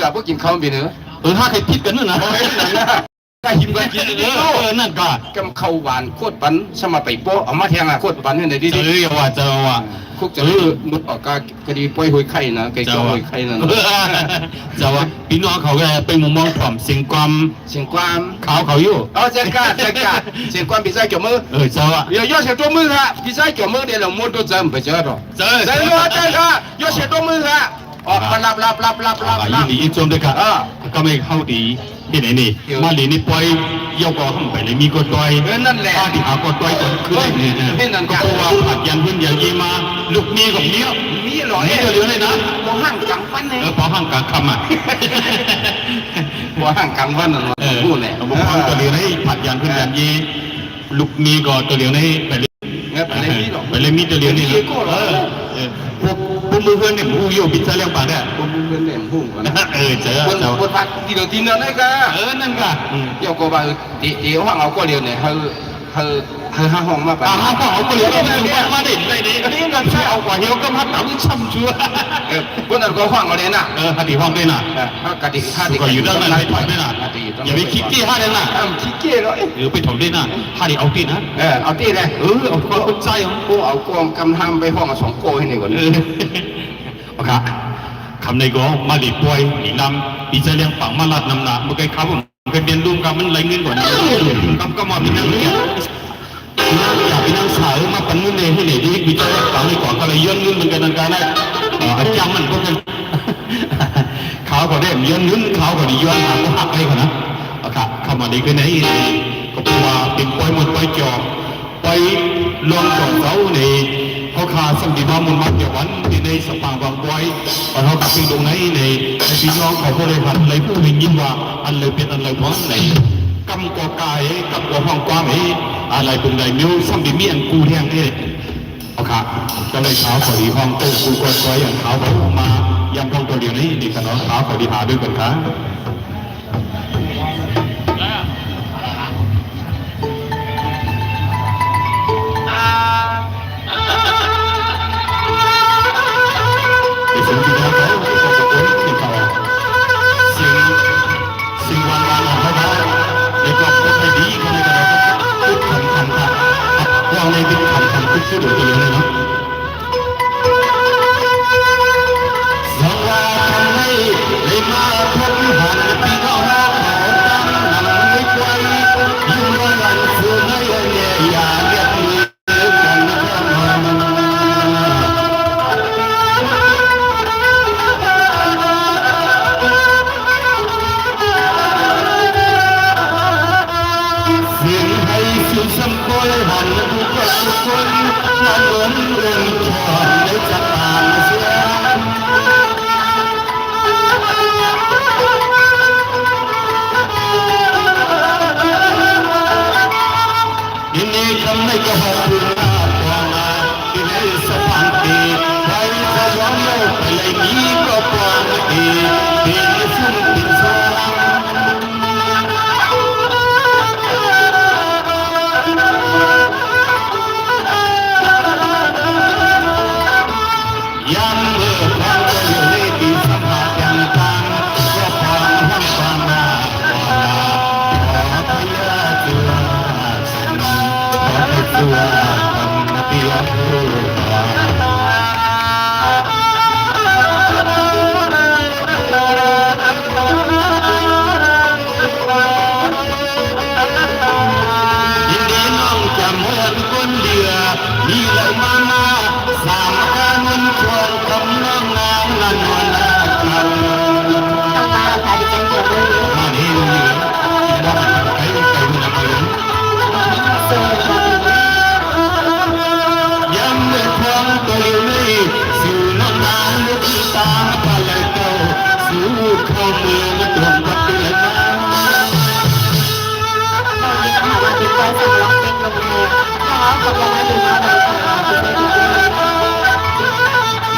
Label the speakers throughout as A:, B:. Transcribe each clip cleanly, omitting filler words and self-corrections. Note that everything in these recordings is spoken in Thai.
A: ล่ะพวกกินข้าวปีเนื้อ
B: ถ้าใครผิดกันนู่นนะถ้าหิมกันกินนั่นก็
A: กำข้าวหวานโคตรปันสมาไปโป๊ะเอามาแทงโคตรปันนี่ไหนดี
B: จะว่า
A: คุกจะมุดออกก็ดีป่วยหอยไข่นะไก่จ้อหอยไข่นั่น
B: จะว่าพี่น้องเขาไปมุมมองผอมเสียงความเขาอยู่
A: เสียงความพี่ชายเกี่ยวมือ
B: จะว่า
A: 要写多มือค่ะพี่ชายเกี่ยวมือเดี๋ยวเรามุด都真不知道真ค่ะ要写多มือค่ะออกมารับ
B: ยี่หลีจมด้วยกันก็ไม่เข้าดีที่ไหนนี่มาหลีนี่ปล่อยยกอขึ้นไปเลยมีกดต่อย
A: นั่นแหละ
B: ที่หากดต่อยก่อนขึ้นนี่ก็เพราะว่าผัดยันพื้นอย่างยี่มาลูกมีกับเนี้ย
A: มีหรอ
B: นี่เดี๋ยวเลยนะ
A: พอห่างกังวันเนี่ย
B: พอห่างกังคำ
A: พอห่างกังวันนั่นพูดเนี่ย
B: บุคคลตัวเดียวให้ผัดยันพื้นอย่างยี่ลูกมีก็ตัวเดียวให้ไปเลยมีตัวเดียวนี่พวกมือเพื่อนเนี่ยผู้โยบิดซะเรื่องปากเนี่ย
A: พวกมือเพื่อนเนี่ยพุ่งก่อนนะ
B: เจอ
A: คนพักทีเดียวนั่นก็
B: นั่นก็
A: เดี๋ยวก็ว่าเดี๋ยวห้องเอาก็เดียวเนี่ยห้าห้องมาไป
B: ห้าห้องเอาก็เดียวมาได้นี่กันใช่เอากว่าเดียวก็มาตั้งช่ำชัว
A: คนนั้นก็ห้องเอาเลยนะ
B: คดีห้องด้วยนะ
A: กติห้าดี
B: ก็อยู่ด้านในถอยด้วยนะอย่าไปคิดที่ห้าเลยนะ
A: คิดเก้เลย
B: หรือไปถมด้วยนะห้าดีเอาตีนะ
A: เอาตีเลย
B: เอาคนใจของ
A: กูเอากองกำทำไปห้อง2โกให้หนึ่งก่อน
B: โอเคคำในก็มาหลีป่วยหลีนำดีใจเลี้ยงปังมาลัดนำหนาเมื่อกี้เขาผมเป็นเรียนรู้กันมันไหลเงินก่อนก็มาเป็นนั่งเนี่ยอยากไปนั่งสายมาปั่นเงินเลยให้เลยดีดีใจเลี้ยงปังในก่อนก็เลยย้อนเงินเหมือนกันนั่นกันนะอาจารย์มันก็เป็นเขาก็ได้ย้อนเงินเขาก็ได้ย้อนหาก็หักไปกันนะโอเคเข้ามาดีขึ้นไหนก็เพราะว่าเป็นป่วยหมดป่วยจอบไปลงกับเขาในเขาขาดสัมผัสมันมักจะวันที่ในสปางบางไว้พอเขาตัดสินตรงไหนในพี่น้องเขาก็เลยหันเลยพูดให้ยินว่าอันเลยเป็นอันเลยเพราะไหนกำกอกายกับกอห้องกว้างไอ้อะไรตรงไหนมิ้วสัมผัสมีอันกูแทงนี่โอเคก็เลยเช้าพอดีห้องตู้กูก็คอยอย่างเขาเขามายังห้องตัวเดียวนี้ดีกันเนาะเช้าพอดีหาด้วยกันครับในเป็นคำพูดที่ดูดีเลยเนาะสวัสดีเลยมาพบหันพี่น้องขอตั้งนำไม่ไกลยิ่งวันสุดให้เนี่ยอย่าเรียกมือกันสิ่งให้สุดสมบูรณ์หันทุกคนมันเหมือนเรื่องทอนในจักรวาลเสียยินดีคำไม่ก็ขอบคุณมากกว่ามาที่ในสถานที่ใครจะยอมโลกไปเลยนี้ก็ปลอมดีเป็นฟุ้งเป็นซองมีเหล่ามาสามการมันชวนคำน้องงามนันวันนาคำมาดีเลยบ้านไก่ไก่มันอะไรย้ำเมื่อครั้งตัวนี้สู่น้องนางลูกตาพาเลยเก่าสู่เข้าเมืองตรงกับเดือนน้ำ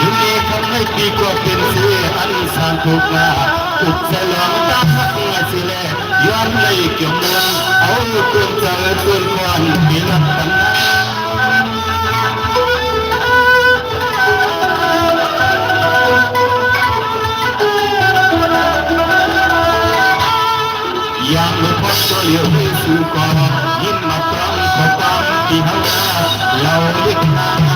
B: ยินดีคำให้ปีก็เป็นเสียอันสานทุกนาอุดสลองตาหักเงาสิเลย้อนเลยเกี่ยวเมืองเอาตัวเจอตัวควันมีรักกันน เลี้ยวไปสู่ก่อยินมาตรองขอความที่เฮาเราเรียกนา